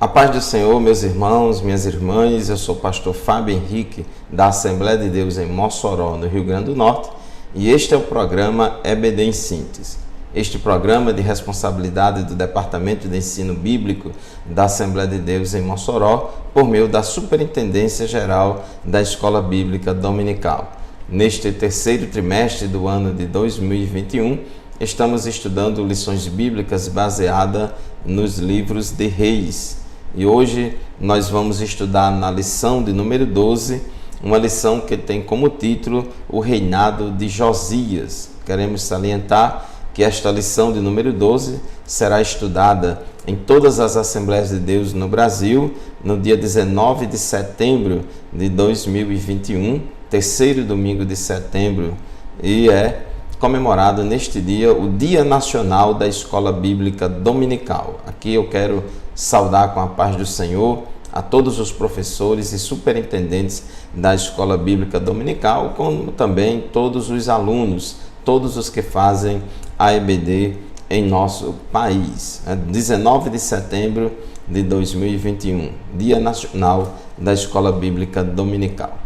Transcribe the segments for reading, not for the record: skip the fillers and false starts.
A paz do Senhor, meus irmãos, minhas irmãs, eu sou o pastor Fábio Henrique, da Assembleia de Deus em Mossoró, no Rio Grande do Norte, e este é o programa EBD em Síntese. Este programa é de responsabilidade do Departamento de Ensino Bíblico da Assembleia de Deus em Mossoró, por meio da Superintendência Geral da Escola Bíblica Dominical. Neste terceiro trimestre do ano de 2021, estamos estudando lições bíblicas baseadas nos livros de Reis. E hoje nós vamos estudar na lição de número 12, uma lição que tem como título o reinado de Josias. Queremos salientar que esta lição de número 12 será estudada em todas as Assembleias de Deus no Brasil, no dia 19 de setembro de 2021, terceiro domingo de setembro, e é comemorado neste dia o Dia Nacional da Escola Bíblica Dominical. Aqui eu quero saudar com a paz do Senhor a todos os professores e superintendentes da Escola Bíblica Dominical, como também todos os alunos, todos os que fazem a EBD em nosso país. 19 de setembro de 2021, Dia Nacional da Escola Bíblica Dominical.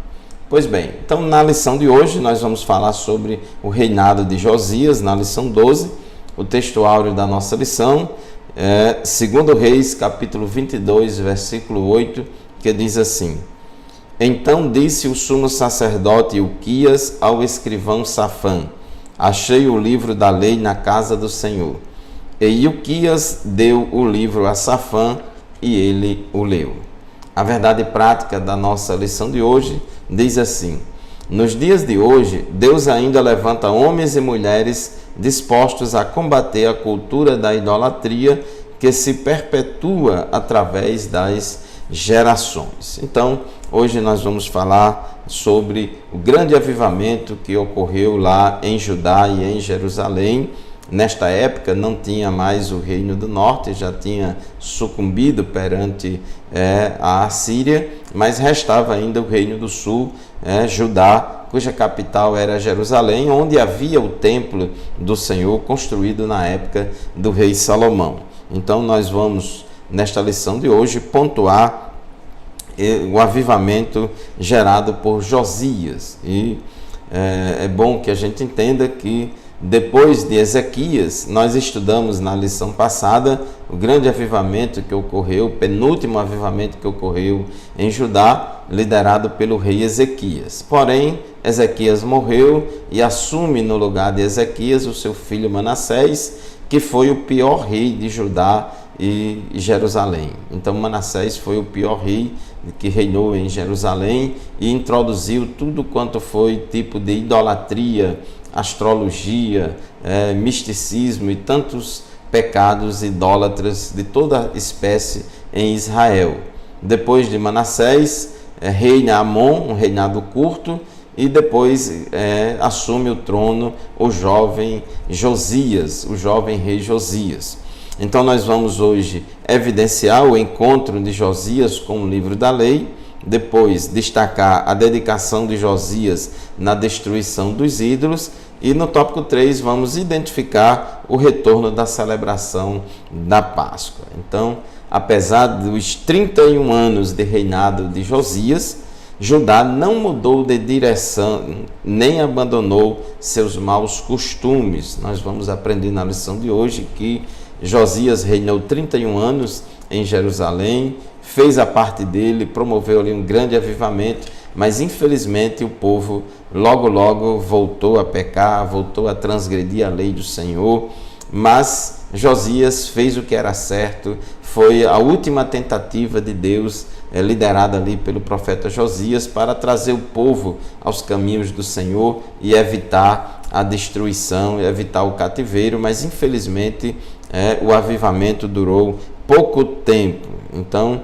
Pois bem, então na lição de hoje nós vamos falar sobre o reinado de Josias, na lição 12, o texto áureo da nossa lição, 2 Reis, capítulo 22, versículo 8, que diz assim: Então disse o sumo sacerdote Ilquias ao escrivão Safã: Achei o livro da lei na casa do Senhor. E Ilquias deu o livro a Safã e ele o leu. A verdade prática da nossa lição de hoje diz assim: Nos dias de hoje, Deus ainda levanta homens e mulheres dispostos a combater a cultura da idolatria que se perpetua através das gerações. Então, hoje nós vamos falar sobre o grande avivamento que ocorreu lá em Judá e em Jerusalém. Nesta época não tinha mais o reino do norte, já tinha sucumbido perante a Assíria, mas restava ainda o reino do sul, Judá, cuja capital era Jerusalém, onde havia o templo do Senhor construído na época do rei Salomão. Então nós vamos, nesta lição de hoje, pontuar o avivamento gerado por Josias. E é bom que a gente entenda que depois de Ezequias, nós estudamos na lição passada o grande avivamento que ocorreu, o penúltimo avivamento que ocorreu em Judá, liderado pelo rei Ezequias. Porém, Ezequias morreu e assume no lugar de Ezequias o seu filho Manassés, que foi o pior rei de Judá e Jerusalém. Então Manassés foi o pior rei que reinou em Jerusalém e introduziu tudo quanto foi tipo de idolatria, astrologia, misticismo e tantos pecados idólatras de toda espécie em Israel. Depois de Manassés, reina Amon, um reinado curto, e depois assume o trono o jovem Josias, o jovem rei Josias. Então nós vamos hoje evidenciar o encontro de Josias com o livro da lei, depois destacar a dedicação de Josias na destruição dos ídolos, e no tópico 3 vamos identificar o retorno da celebração da Páscoa. Então, apesar dos 31 anos de reinado de Josias, Judá não mudou de direção, nem abandonou seus maus costumes. Nós vamos aprender na lição de hoje que Josias reinou 31 anos em Jerusalém, fez a parte dele, promoveu ali um grande avivamento, mas infelizmente o povo logo voltou a pecar, voltou a transgredir a lei do Senhor. Mas Josias fez o que era certo, foi a última tentativa de Deus, liderada ali pelo profeta Josias, para trazer o povo aos caminhos do Senhor e evitar a destruição, evitar o cativeiro, mas infelizmente o avivamento durou pouco tempo. Então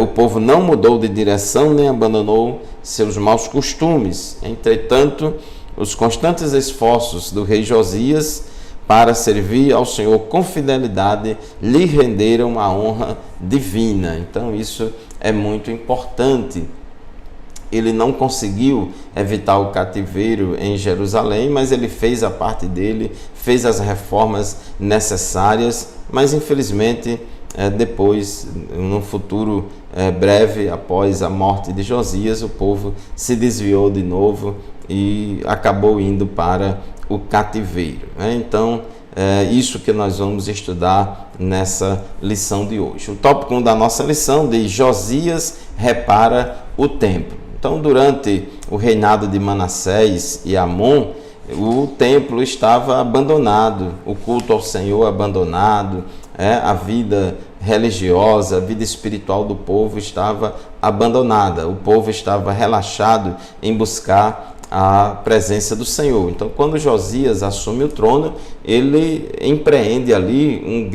o povo não mudou de direção nem abandonou seus maus costumes. Entretanto, os constantes esforços do rei Josias para servir ao Senhor com fidelidade lhe renderam a honra divina. Então isso é muito importante. Ele não conseguiu evitar o cativeiro em Jerusalém, mas ele fez a parte dele, fez as reformas necessárias, mas infelizmente depois, no futuro breve, após a morte de Josias, o povo se desviou de novo e acabou indo para o cativeiro. Então, isso que nós vamos estudar nessa lição de hoje. O tópico 1 da nossa lição diz: Josias repara o templo. Então, durante o reinado de Manassés e Amon, o templo estava abandonado, o culto ao Senhor abandonado, a vida religiosa, a vida espiritual do povo estava abandonada. O povo estava relaxado em buscar a presença do Senhor. Então, quando Josias assume o trono, ele empreende ali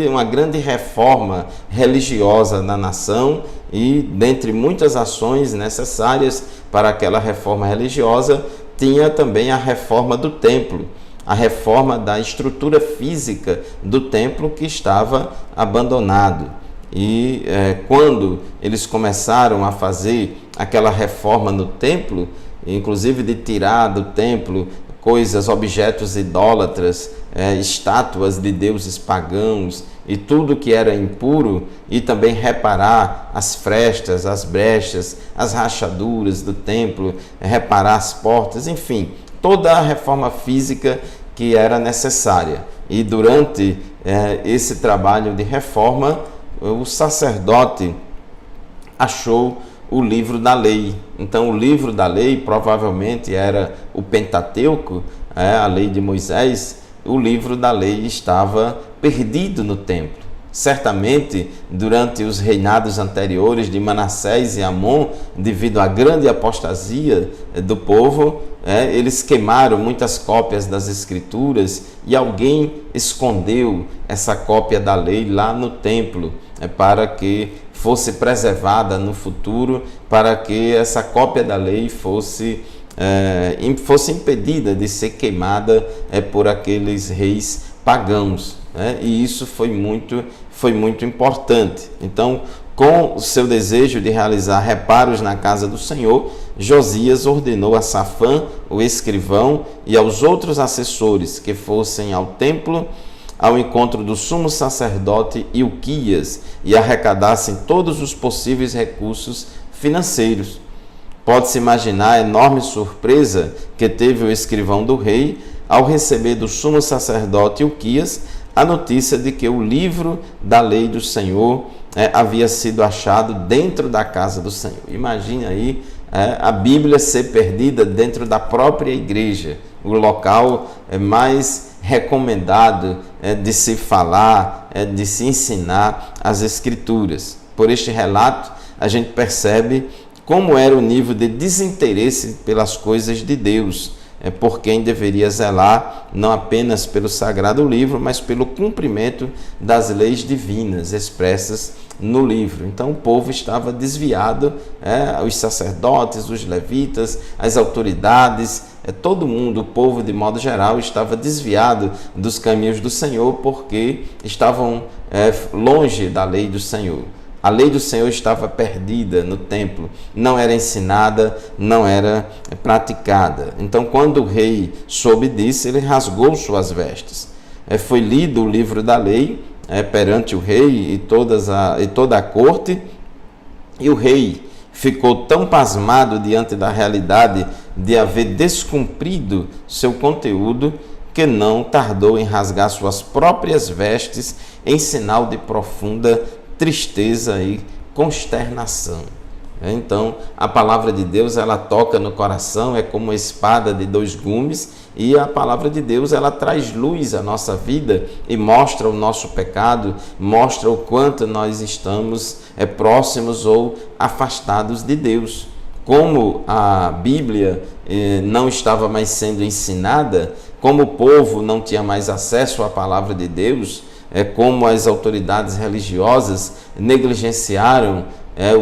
uma grande reforma religiosa na nação, e dentre muitas ações necessárias para aquela reforma religiosa, tinha também a reforma do templo, a reforma da estrutura física do templo que estava abandonado. E quando eles começaram a fazer aquela reforma no templo, inclusive de tirar do templo coisas, objetos idólatras, estátuas de deuses pagãos e tudo que era impuro, e também reparar as frestas, as brechas, as rachaduras do templo, reparar as portas, enfim, toda a reforma física que era necessária. E durante esse trabalho de reforma, o sacerdote achou o livro da lei. Então, o livro da lei provavelmente era o Pentateuco, a lei de Moisés. O livro da lei estava perdido no templo. Certamente, durante os reinados anteriores de Manassés e Amon, devido à grande apostasia do povo, eles queimaram muitas cópias das Escrituras, e alguém escondeu essa cópia da lei lá no templo, para que fosse preservada no futuro, para que essa cópia da lei fosse impedida de ser queimada por aqueles reis pagãos. E isso foi muito importante. Então, com o seu desejo de realizar reparos na casa do Senhor, Josias ordenou a Safã, o escrivão, e aos outros assessores que fossem ao templo ao encontro do sumo sacerdote Ilquias e arrecadassem todos os possíveis recursos financeiros. Pode-se imaginar a enorme surpresa que teve o escrivão do rei ao receber do sumo sacerdote Ilquias a notícia de que o livro da lei do Senhor havia sido achado dentro da casa do Senhor. Imagine aí a Bíblia ser perdida dentro da própria igreja, o local mais recomendado de se falar, de se ensinar as Escrituras. Por este relato, a gente percebe como era o nível de desinteresse pelas coisas de Deus, por quem deveria zelar não apenas pelo sagrado livro, mas pelo cumprimento das leis divinas expressas no livro. Então o povo estava desviado, os sacerdotes, os levitas, as autoridades, todo mundo, o povo de modo geral, estava desviado dos caminhos do Senhor, porque estavam longe da lei do Senhor. A lei do Senhor estava perdida no templo, não era ensinada, não era praticada. Então, quando o rei soube disso, ele rasgou suas vestes. Foi lido o livro da lei perante o rei e toda a corte, e o rei ficou tão pasmado diante da realidade de haver descumprido seu conteúdo, que não tardou em rasgar suas próprias vestes em sinal de profunda tristeza e consternação. Então, a palavra de Deus, ela toca no coração, é como uma espada de dois gumes, e a palavra de Deus, ela traz luz à nossa vida e mostra o nosso pecado, mostra o quanto nós estamos próximos ou afastados de Deus. Como a Bíblia não estava mais sendo ensinada, como o povo não tinha mais acesso à palavra de Deus, como as autoridades religiosas negligenciaram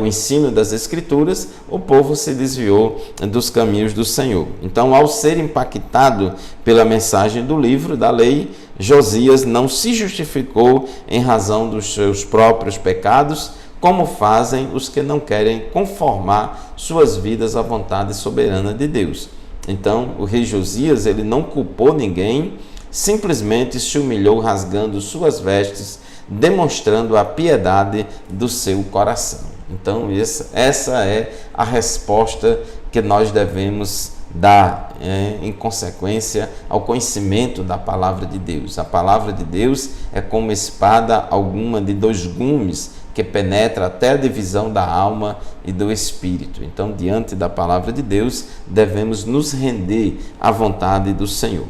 o ensino das Escrituras, o povo se desviou dos caminhos do Senhor. Então, ao ser impactado pela mensagem do livro da lei, Josias não se justificou em razão dos seus próprios pecados, como fazem os que não querem conformar suas vidas à vontade soberana de Deus. Então, o rei Josias, ele não culpou ninguém, simplesmente se humilhou rasgando suas vestes demonstrando a piedade do seu coração. Então, essa é a resposta que nós devemos dar em consequência ao conhecimento da palavra de Deus. A palavra de Deus é como espada alguma de 2 gumes que penetra até a divisão da alma e do espírito. Então, diante da palavra de Deus, devemos nos render à vontade do Senhor.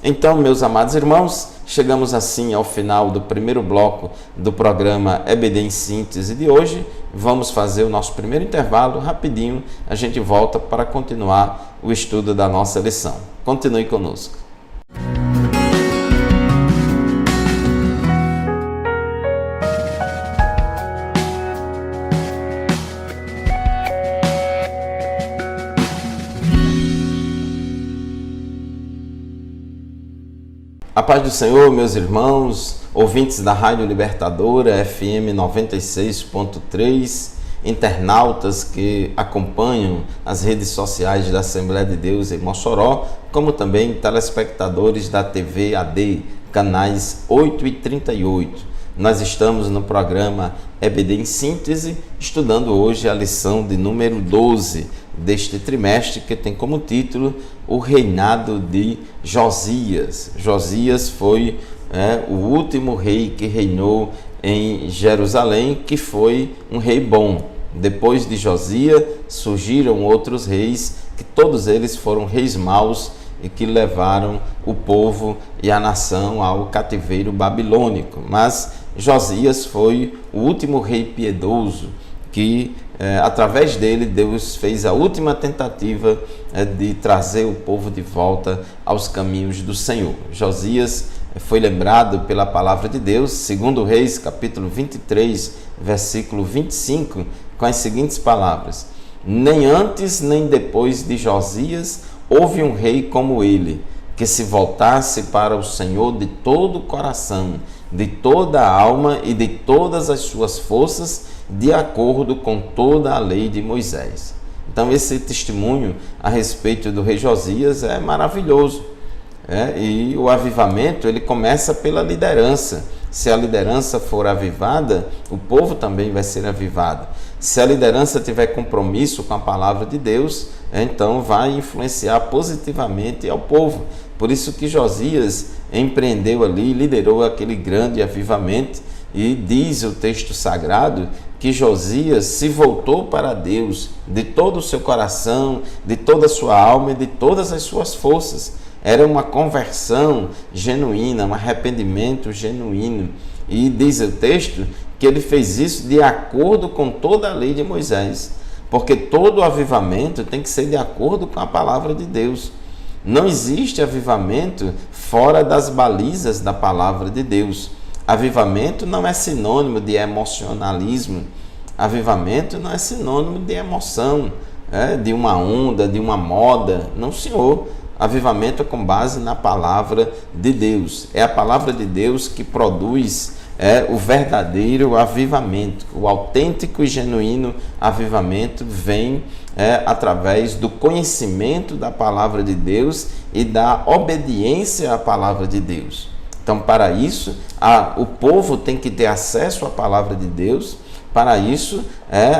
Então, meus amados irmãos, chegamos assim ao final do primeiro bloco do programa EBD em Síntese de hoje. Vamos fazer o nosso primeiro intervalo, rapidinho, a gente volta para continuar o estudo da nossa lição. Continue conosco. A paz do Senhor, meus irmãos, ouvintes da Rádio Libertadora, FM 96.3, internautas que acompanham as redes sociais da Assembleia de Deus em Mossoró, como também telespectadores da TV AD, canais 8 e 38. Nós estamos no programa EBD em Síntese, estudando hoje a lição de número 12 deste trimestre, que tem como título o reinado de Josias. Josias foi o último rei que reinou em Jerusalém, que foi um rei bom. Depois de Josias surgiram outros reis, que todos eles foram reis maus e que levaram o povo e a nação ao cativeiro babilônico. Mas Josias foi o último rei piedoso que, através dele, Deus fez a última tentativa de trazer o povo de volta aos caminhos do Senhor. Josias foi lembrado pela palavra de Deus, segundo Reis, capítulo 23, versículo 25, com as seguintes palavras: nem antes nem depois de Josias houve um rei como ele, que se voltasse para o Senhor de todo o coração, de toda a alma e de todas as suas forças, de acordo com toda a lei de Moisés. Então, esse testemunho a respeito do rei Josias é maravilhoso. E o avivamento, ele começa pela liderança. Se a liderança for avivada, o povo também vai ser avivado. Se a liderança tiver compromisso com a palavra de Deus, então vai influenciar positivamente ao povo. Por isso que Josias empreendeu ali, liderou aquele grande avivamento, e diz o texto sagrado que Josias se voltou para Deus de todo o seu coração, de toda a sua alma e de todas as suas forças. Era uma conversão genuína, um arrependimento genuíno. E diz o texto que ele fez isso de acordo com toda a lei de Moisés, porque todo avivamento tem que ser de acordo com a palavra de Deus. Não existe avivamento fora das balizas da palavra de Deus. Avivamento não é sinônimo de emocionalismo. Avivamento não é sinônimo de emoção, de uma onda, de uma moda. Não, senhor. Avivamento é com base na palavra de Deus. É a palavra de Deus que produz o verdadeiro avivamento. O autêntico e genuíno avivamento vem através do conhecimento da palavra de Deus e da obediência à palavra de Deus. Então, para isso, o povo tem que ter acesso à palavra de Deus. Para isso,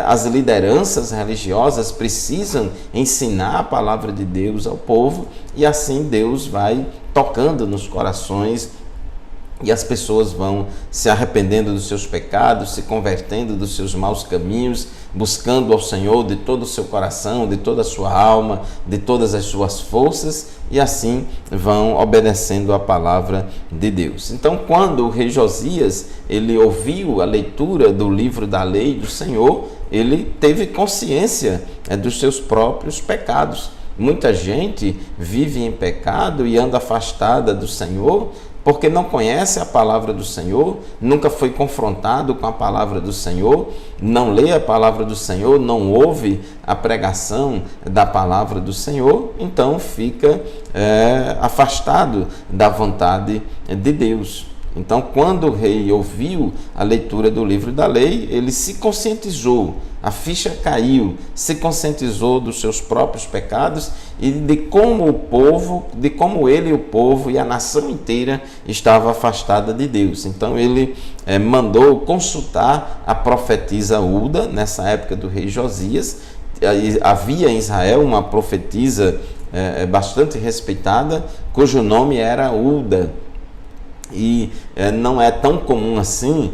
as lideranças religiosas precisam ensinar a palavra de Deus ao povo, e assim Deus vai tocando nos corações e as pessoas vão se arrependendo dos seus pecados, se convertendo dos seus maus caminhos, buscando ao Senhor de todo o seu coração, de toda a sua alma, de todas as suas forças, e assim vão obedecendo a palavra de Deus. Então, quando o rei Josias ele ouviu a leitura do livro da lei do Senhor, ele teve consciência dos seus próprios pecados. Muita gente vive em pecado e anda afastada do Senhor porque não conhece a palavra do Senhor, nunca foi confrontado com a palavra do Senhor, não lê a palavra do Senhor, não ouve a pregação da palavra do Senhor, então fica afastado da vontade de Deus. Então, quando o rei ouviu a leitura do livro da lei, ele se conscientizou a ficha caiu, se conscientizou dos seus próprios pecados e de como ele, o povo e a nação inteira estava afastada de Deus. Então ele mandou consultar a profetisa Hulda, nessa época do rei Josias. Havia em Israel uma profetisa bastante respeitada, cujo nome era Hulda. E não é tão comum assim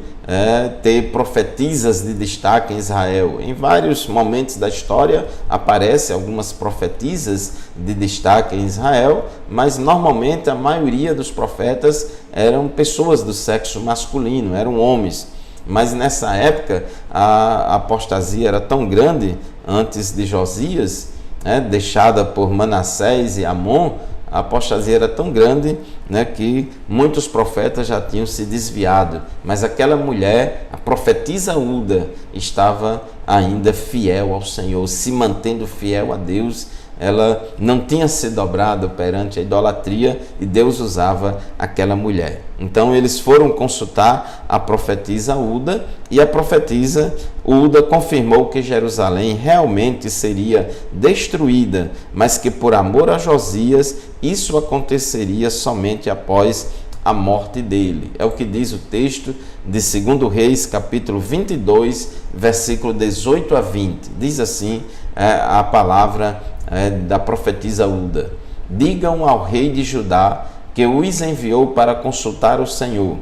ter profetisas de destaque em Israel. Em vários momentos da história aparecem algumas profetisas de destaque em Israel, mas normalmente a maioria dos profetas eram pessoas do sexo masculino, eram homens. Mas nessa época a apostasia era tão grande, antes de Josias, deixada por Manassés e Amon, a apostasia era tão grande, que muitos profetas já tinham se desviado, mas aquela mulher, a profetisa Hulda, estava ainda fiel ao Senhor, se mantendo fiel a Deus. Ela não tinha se dobrado perante a idolatria e Deus usava aquela mulher. Então eles foram consultar a profetisa Hulda e a profetisa Hulda confirmou que Jerusalém realmente seria destruída, mas que por amor a Josias isso aconteceria somente após a morte dele. É o que diz o texto de 2 Reis, capítulo 22, versículo 18 a 20. Diz assim a palavra da profetisa Hulda: digam ao rei de Judá que os enviou para consultar o Senhor.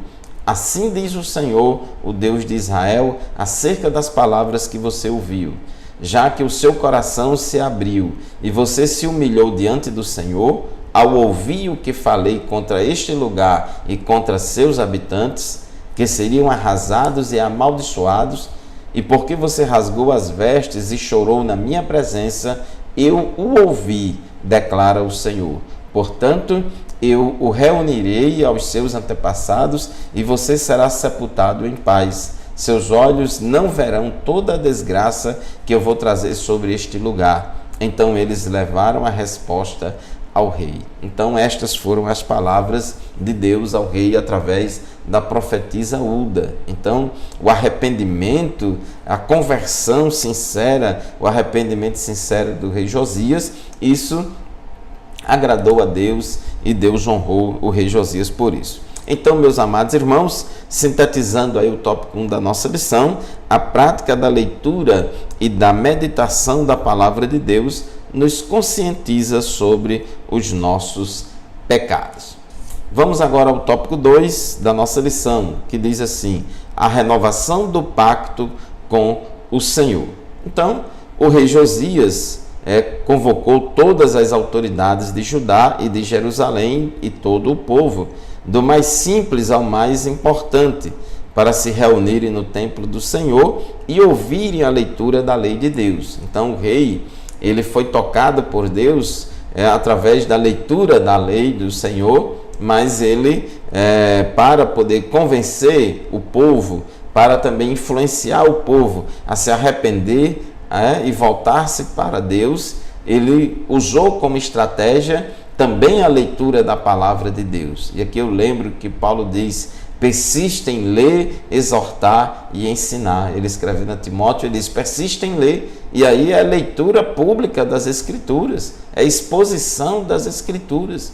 Assim diz o Senhor, o Deus de Israel, acerca das palavras que você ouviu. Já que o seu coração se abriu e você se humilhou diante do Senhor, ao ouvir o que falei contra este lugar e contra seus habitantes, que seriam arrasados e amaldiçoados, e porque você rasgou as vestes e chorou na minha presença, eu o ouvi, declara o Senhor. Portanto, eu o reunirei aos seus antepassados e você será sepultado em paz. Seus olhos não verão toda a desgraça que eu vou trazer sobre este lugar. Então eles levaram a resposta ao rei. Então estas foram as palavras de Deus ao rei através da profetisa Hulda. Então o arrependimento, a conversão sincera, o arrependimento sincero do rei Josias, isso agradou a Deus e Deus honrou o rei Josias por isso. Então, meus amados irmãos, sintetizando aí o tópico 1 da nossa lição, a prática da leitura e da meditação da palavra de Deus nos conscientiza sobre os nossos pecados. Vamos agora ao tópico 2 da nossa lição, que diz assim: a renovação do pacto com o Senhor. Então, o rei Josias convocou todas as autoridades de Judá e de Jerusalém e todo o povo, do mais simples ao mais importante, para se reunirem no templo do Senhor e ouvirem a leitura da lei de Deus. Então o rei, ele foi tocado por Deus através da leitura da lei do Senhor, mas ele, para poder convencer o povo, para também influenciar o povo a se arrepender e voltar-se para Deus, ele usou como estratégia também a leitura da palavra de Deus. E aqui eu lembro que Paulo diz: persista em ler, exortar e ensinar. Ele escreve na Timóteo, ele diz: persista em ler. E aí é a leitura pública das Escrituras, é a exposição das Escrituras.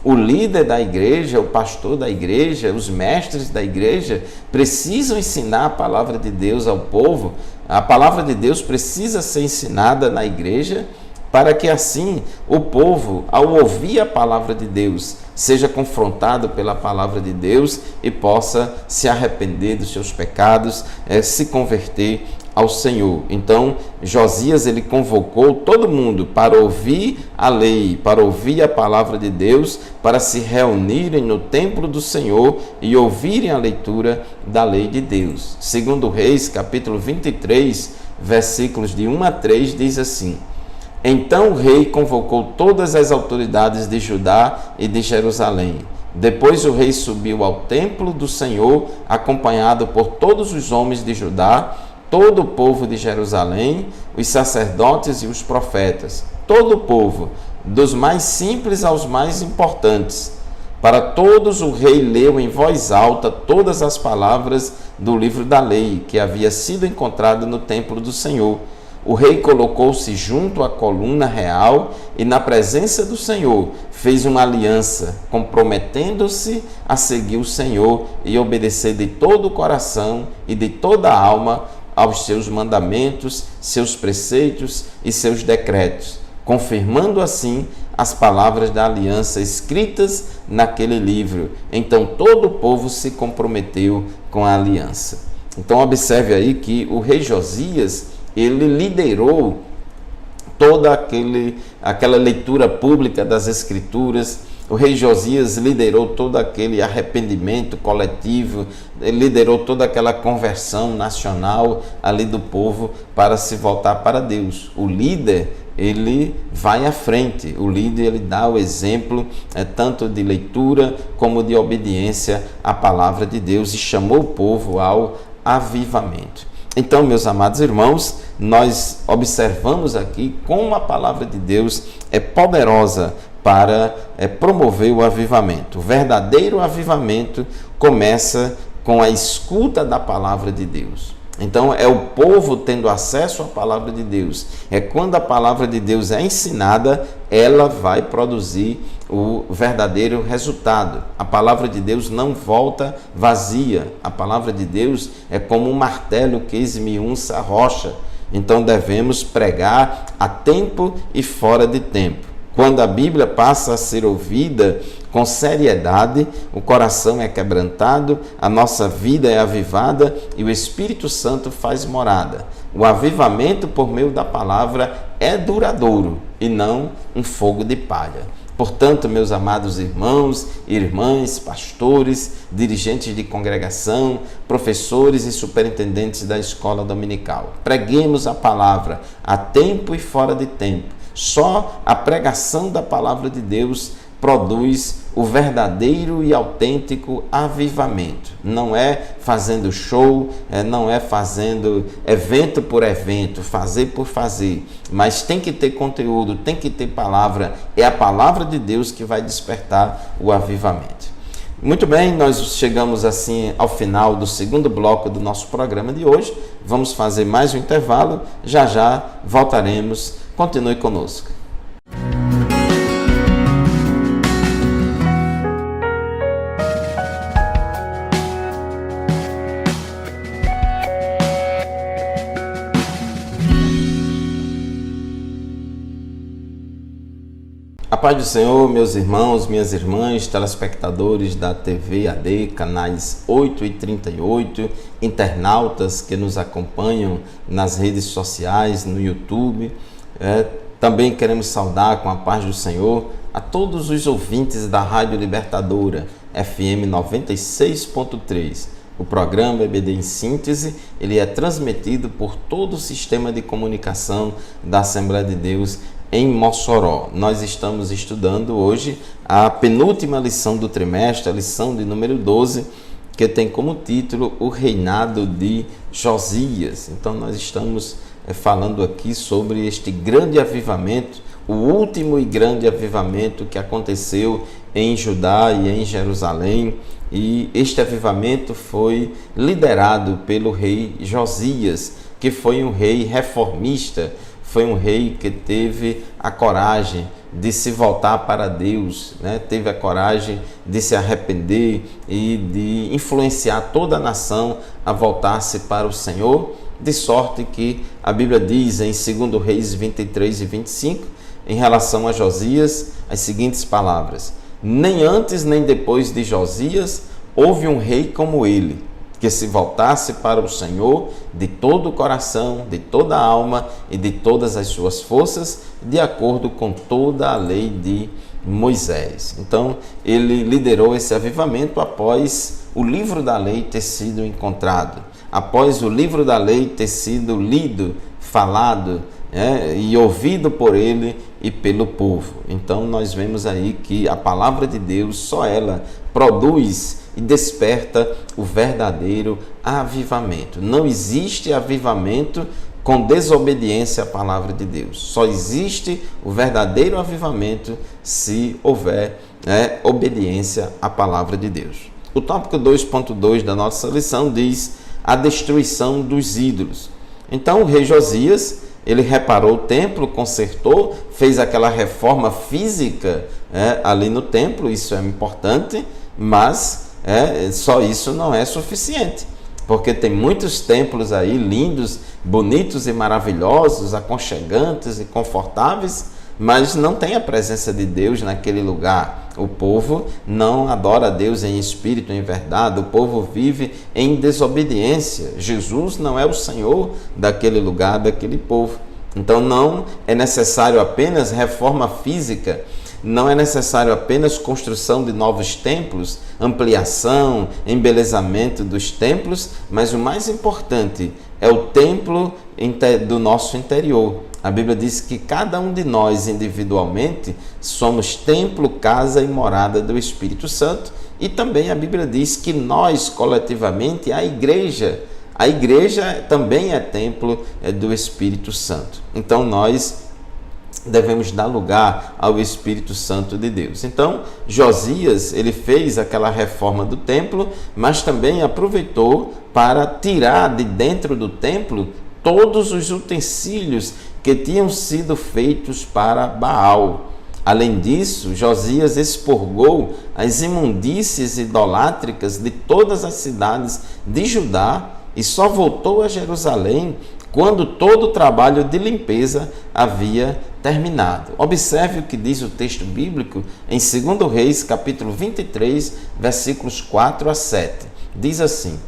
O líder da igreja, o pastor da igreja, os mestres da igreja precisam ensinar a palavra de Deus ao povo. A palavra de Deus precisa ser ensinada na igreja, para que assim o povo, ao ouvir a palavra de Deus, seja confrontado pela palavra de Deus e possa se arrepender dos seus pecados, se converter ao Senhor. Então, Josias, ele convocou todo mundo para ouvir a lei, para ouvir a palavra de Deus, para se reunirem no templo do Senhor e ouvirem a leitura da lei de Deus. Segundo Reis, capítulo 23, versículos de 1 a 3, diz assim: então o rei convocou todas as autoridades de Judá e de Jerusalém. Depois o rei subiu ao templo do Senhor, acompanhado por todos os homens de Judá, todo o povo de Jerusalém, os sacerdotes e os profetas, todo o povo, dos mais simples aos mais importantes. Para todos o rei leu em voz alta todas as palavras do livro da lei que havia sido encontrado no templo do Senhor. O rei colocou-se junto à coluna real e, na presença do Senhor, fez uma aliança, comprometendo-se a seguir o Senhor e obedecer de todo o coração e de toda a alma aos seus mandamentos, seus preceitos e seus decretos, confirmando assim as palavras da aliança escritas naquele livro. Então todo o povo se comprometeu com a aliança. Então observe aí que o rei Josias, ele liderou toda aquela leitura pública das Escrituras. O rei Josias liderou todo aquele arrependimento coletivo, ele liderou toda aquela conversão nacional ali do povo para se voltar para Deus. O líder, ele vai à frente, o líder, ele dá o exemplo tanto de leitura como de obediência à palavra de Deus e chamou o povo ao avivamento. Então, meus amados irmãos, nós observamos aqui como a palavra de Deus é poderosa para promover o avivamento. O verdadeiro avivamento começa com a escuta da palavra de Deus. Então, é o povo tendo acesso à palavra de Deus. É quando a palavra de Deus é ensinada, ela vai produzir o verdadeiro resultado. A palavra de Deus não volta vazia. A palavra de Deus é como um martelo que esmiuça a rocha. Então, devemos pregar a tempo e fora de tempo. Quando a Bíblia passa a ser ouvida com seriedade, o coração é quebrantado, a nossa vida é avivada e o Espírito Santo faz morada. O avivamento por meio da palavra é duradouro e não um fogo de palha. Portanto, meus amados irmãos, irmãs, pastores, dirigentes de congregação, professores e superintendentes da escola dominical, preguemos a palavra a tempo e fora de tempo. Só a pregação da palavra de Deus produz o verdadeiro e autêntico avivamento. Não é fazendo show, não é fazendo evento por evento, fazer por fazer, mas tem que ter conteúdo, tem que ter palavra. É a palavra de Deus que vai despertar o avivamento. Muito bem, nós chegamos assim ao final do segundo bloco do nosso programa de hoje. Vamos fazer mais um intervalo, já já voltaremos. Continue conosco. A paz do Senhor, meus irmãos, minhas irmãs, telespectadores da TV AD, canais 8 e 38, internautas que nos acompanham nas redes sociais, no YouTube. Também queremos saudar com a paz do Senhor a todos os ouvintes da Rádio Libertadora, FM 96.3. O programa EBD em Síntese, ele é transmitido por todo o sistema de comunicação da Assembleia de Deus em Mossoró. Nós estamos estudando hoje a penúltima lição do trimestre, a lição de número 12, que tem como título o reinado de Josias. Então nós estamos falando aqui sobre este grande avivamento, o último e grande avivamento que aconteceu em Judá e em Jerusalém. E este avivamento foi liderado pelo rei Josias, que foi um rei reformista, foi um rei que teve a coragem de se voltar para Deus, teve a coragem de se arrepender e de influenciar toda a nação a voltar-se para o Senhor, de sorte que a Bíblia diz em 2 Reis 23 e 25, em relação a Josias, as seguintes palavras: nem antes nem depois de Josias houve um rei como ele, que se voltasse para o Senhor de todo o coração, de toda a alma e de todas as suas forças, de acordo com toda a lei de Moisés. Então, ele liderou esse avivamento após o livro da lei ter sido encontrado, após o livro da lei ter sido lido, falado, e ouvido por ele e pelo povo. Então nós vemos aí que a palavra de Deus, só ela produz e desperta o verdadeiro avivamento. Não existe avivamento com desobediência à palavra de Deus. Só existe o verdadeiro avivamento se houver obediência à palavra de Deus. O tópico 2.2 da nossa lição diz a destruição dos ídolos. Então o rei Josias, ele reparou o templo, consertou, fez aquela reforma física ali no templo, isso é importante, mas só isso não é suficiente, porque tem muitos templos aí lindos, bonitos e maravilhosos, aconchegantes e confortáveis, mas não tem a presença de Deus naquele lugar. O povo não adora a Deus em espírito, em verdade. O povo vive em desobediência. Jesus não é o Senhor daquele lugar, daquele povo. Então não é necessário apenas reforma física, não é necessário apenas construção de novos templos, ampliação, embelezamento dos templos, mas o mais importante é o templo do nosso interior. A Bíblia diz que cada um de nós individualmente somos templo, casa e morada do Espírito Santo, e também a Bíblia diz que nós coletivamente, a igreja também é templo do Espírito Santo. Então nós devemos dar lugar ao Espírito Santo de Deus. Então Josias, ele fez aquela reforma do templo, mas também aproveitou para tirar de dentro do templo todos os utensílios que tinham sido feitos para Baal. Além disso, Josias expurgou as imundícies idolátricas de todas as cidades de Judá e só voltou a Jerusalém quando todo o trabalho de limpeza havia terminado. Observe o que diz o texto bíblico em 2 Reis, capítulo 23, versículos 4 a 7. Diz assim: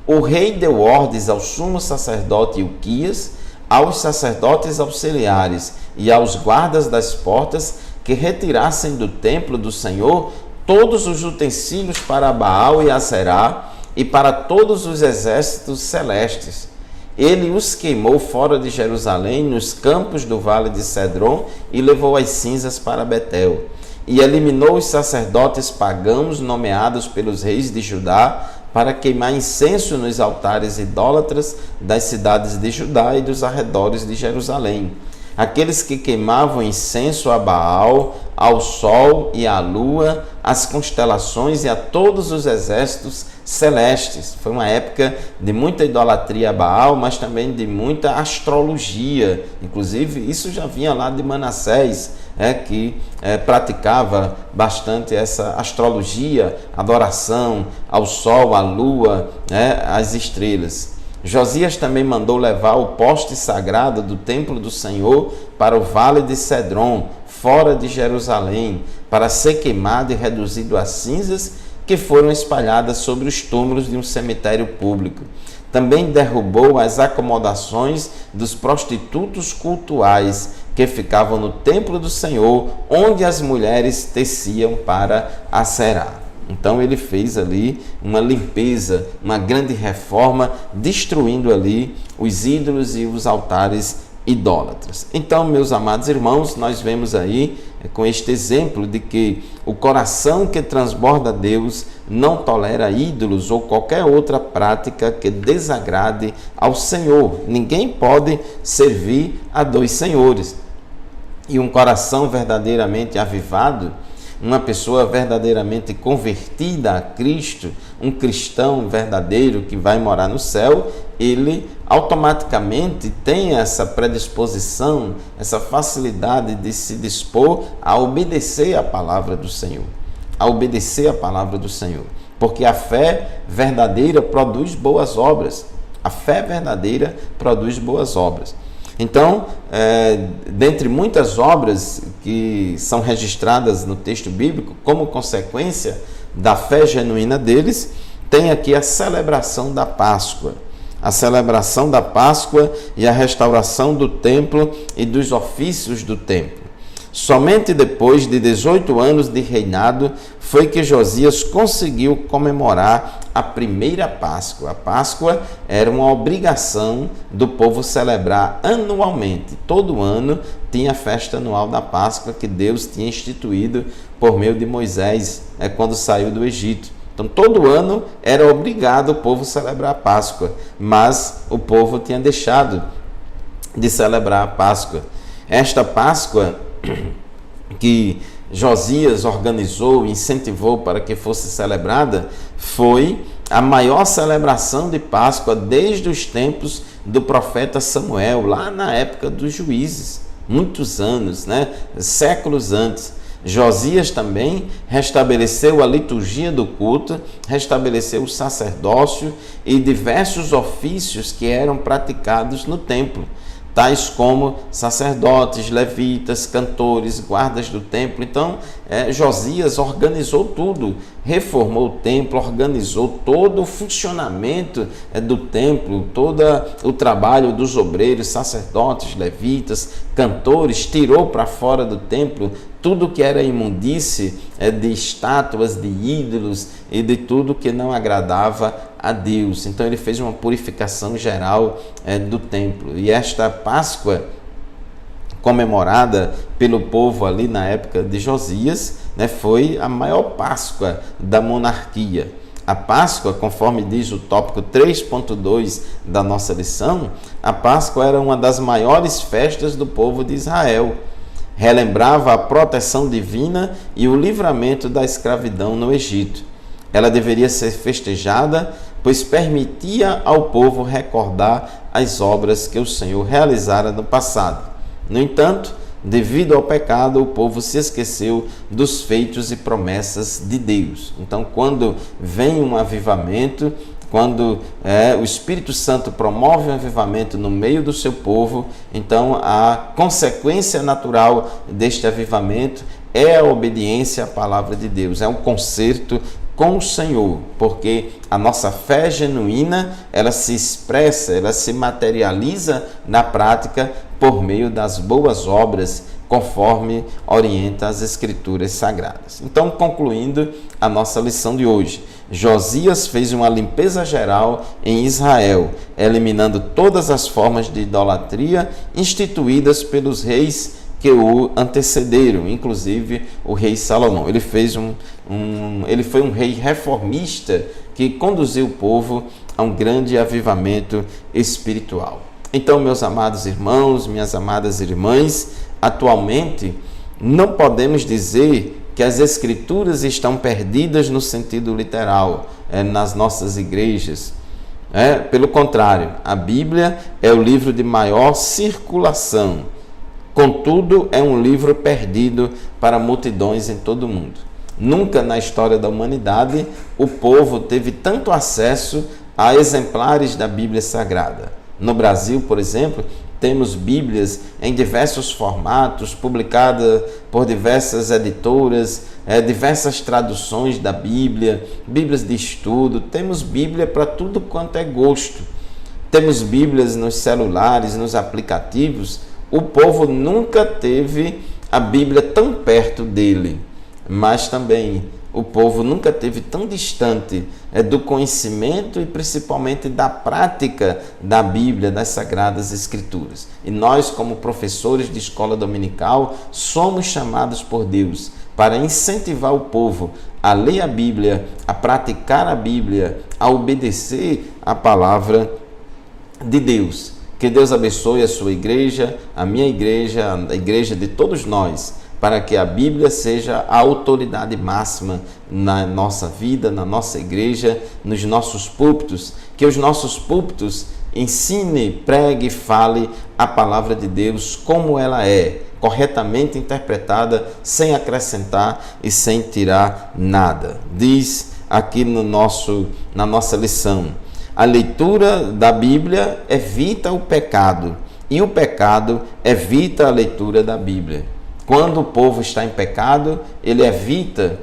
o rei deu ordens ao sumo sacerdote Ilquias, aos sacerdotes auxiliares e aos guardas das portas que retirassem do templo do Senhor todos os utensílios para Baal e Aserá e para todos os exércitos celestes. Ele os queimou fora de Jerusalém, nos campos do vale de Cedron, e levou as cinzas para Betel. E eliminou os sacerdotes pagãos nomeados pelos reis de Judá para queimar incenso nos altares idólatras das cidades de Judá e dos arredores de Jerusalém. Aqueles que queimavam incenso a Baal, ao sol e à lua, às constelações e a todos os exércitos celestes. Foi uma época de muita idolatria a Baal, mas também de muita astrologia. Inclusive, isso já vinha lá de Manassés, que praticava bastante essa astrologia, adoração ao sol, à lua, às estrelas. Josias também mandou levar o poste sagrado do templo do Senhor para o vale de Cedron, fora de Jerusalém, para ser queimado e reduzido a cinzas que foram espalhadas sobre os túmulos de um cemitério público. Também derrubou as acomodações dos prostitutos cultuais que ficavam no templo do Senhor, onde as mulheres teciam para Aserá. Então ele fez ali uma limpeza, uma grande reforma, destruindo ali os ídolos e os altares idólatras. Então, meus amados irmãos, nós vemos aí com este exemplo de que o coração que transborda Deus não tolera ídolos ou qualquer outra prática que desagrade ao Senhor. Ninguém pode servir a dois senhores. E um coração verdadeiramente avivado, uma pessoa verdadeiramente convertida a Cristo, um cristão verdadeiro que vai morar no céu, ele automaticamente tem essa predisposição, essa facilidade de se dispor a obedecer a palavra do Senhor, a obedecer a palavra do Senhor, porque a fé verdadeira produz boas obras, a fé verdadeira produz boas obras. Então, dentre muitas obras que são registradas no texto bíblico, como consequência da fé genuína deles, tem aqui a celebração da Páscoa. A celebração da Páscoa e a restauração do templo e dos ofícios do templo. Somente depois de 18 anos de reinado foi que Josias conseguiu comemorar a primeira Páscoa. A Páscoa era uma obrigação do povo celebrar anualmente. Todo ano tinha a festa anual da Páscoa que Deus tinha instituído por meio de Moisés, quando saiu do Egito. Então, todo ano era obrigado o povo celebrar a Páscoa, mas o povo tinha deixado de celebrar a Páscoa. Esta Páscoa que Josias organizou e incentivou para que fosse celebrada foi a maior celebração de Páscoa desde os tempos do profeta Samuel, lá na época dos juízes, muitos anos, séculos antes. Josias também restabeleceu a liturgia do culto, restabeleceu o sacerdócio e diversos ofícios que eram praticados no templo, tais como sacerdotes, levitas, cantores, guardas do templo. Então, Josias organizou tudo, reformou o templo, organizou todo o funcionamento do templo, todo o trabalho dos obreiros, sacerdotes, levitas, cantores, tirou para fora do templo tudo que era imundície de estátuas, de ídolos e de tudo que não agradava a Deus. Então ele fez uma purificação geral do templo. E esta Páscoa, comemorada pelo povo ali na época de Josias, foi a maior Páscoa da monarquia. A Páscoa, conforme diz o tópico 3.2 da nossa lição, a Páscoa era uma das maiores festas do povo de Israel. Relembrava a proteção divina e o livramento da escravidão no Egito. Ela deveria ser festejada, pois permitia ao povo recordar as obras que o Senhor realizara no passado. No entanto, devido ao pecado, o povo se esqueceu dos feitos e promessas de Deus. Então, quando vem um avivamento, quando o Espírito Santo promove um avivamento no meio do seu povo, então a consequência natural deste avivamento é a obediência à palavra de Deus, é um concerto com o Senhor, porque a nossa fé genuína, ela se expressa, ela se materializa na prática por meio das boas obras, conforme orienta as Escrituras Sagradas. Então, concluindo a nossa lição de hoje, Josias fez uma limpeza geral em Israel, eliminando todas as formas de idolatria instituídas pelos reis que o antecederam, inclusive o rei Salomão. Ele foi um rei reformista que conduziu o povo a um grande avivamento espiritual. Então, meus amados irmãos, minhas amadas irmãs, atualmente não podemos dizer que as Escrituras estão perdidas no sentido literal nas nossas igrejas. Pelo contrário, a Bíblia é o livro de maior circulação. Contudo, é um livro perdido para multidões em todo o mundo. Nunca na história da humanidade o povo teve tanto acesso a exemplares da Bíblia Sagrada. No Brasil, por exemplo, temos Bíblias em diversos formatos, publicadas por diversas editoras, diversas traduções da Bíblia, Bíblias de estudo. Temos Bíblia para tudo quanto é gosto. Temos Bíblias nos celulares, nos aplicativos. O povo nunca teve a Bíblia tão perto dele, mas também o povo nunca teve tão distante do conhecimento e principalmente da prática da Bíblia, das Sagradas Escrituras. E nós, como professores de escola dominical, somos chamados por Deus para incentivar o povo a ler a Bíblia, a praticar a Bíblia, a obedecer a palavra de Deus. Que Deus abençoe a sua igreja, a minha igreja, a igreja de todos nós, para que a Bíblia seja a autoridade máxima na nossa vida, na nossa igreja, nos nossos púlpitos. Que os nossos púlpitos ensine, pregue, fale a palavra de Deus como ela é, corretamente interpretada, sem acrescentar e sem tirar nada. Diz aqui na nossa lição: a leitura da Bíblia evita o pecado e o pecado evita a leitura da Bíblia. Quando o povo está em pecado, ele evita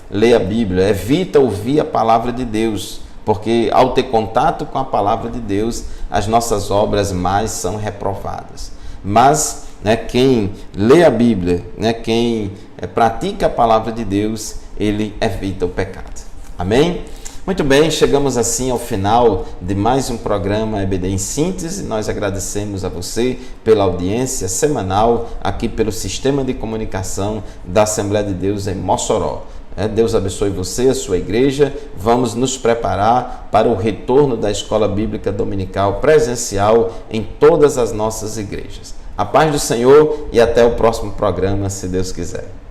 ler a Bíblia, evita ouvir a palavra de Deus, porque ao ter contato com a palavra de Deus, as nossas obras mais são reprovadas. Mas quem lê a Bíblia, quem pratica a palavra de Deus, ele evita o pecado. Amém? Muito bem, chegamos assim ao final de mais um programa EBD em Síntese. Nós agradecemos a você pela audiência semanal aqui pelo Sistema de Comunicação da Assembleia de Deus em Mossoró. Deus abençoe você, a sua igreja. Vamos nos preparar para o retorno da Escola Bíblica Dominical presencial em todas as nossas igrejas. A paz do Senhor e até o próximo programa, se Deus quiser.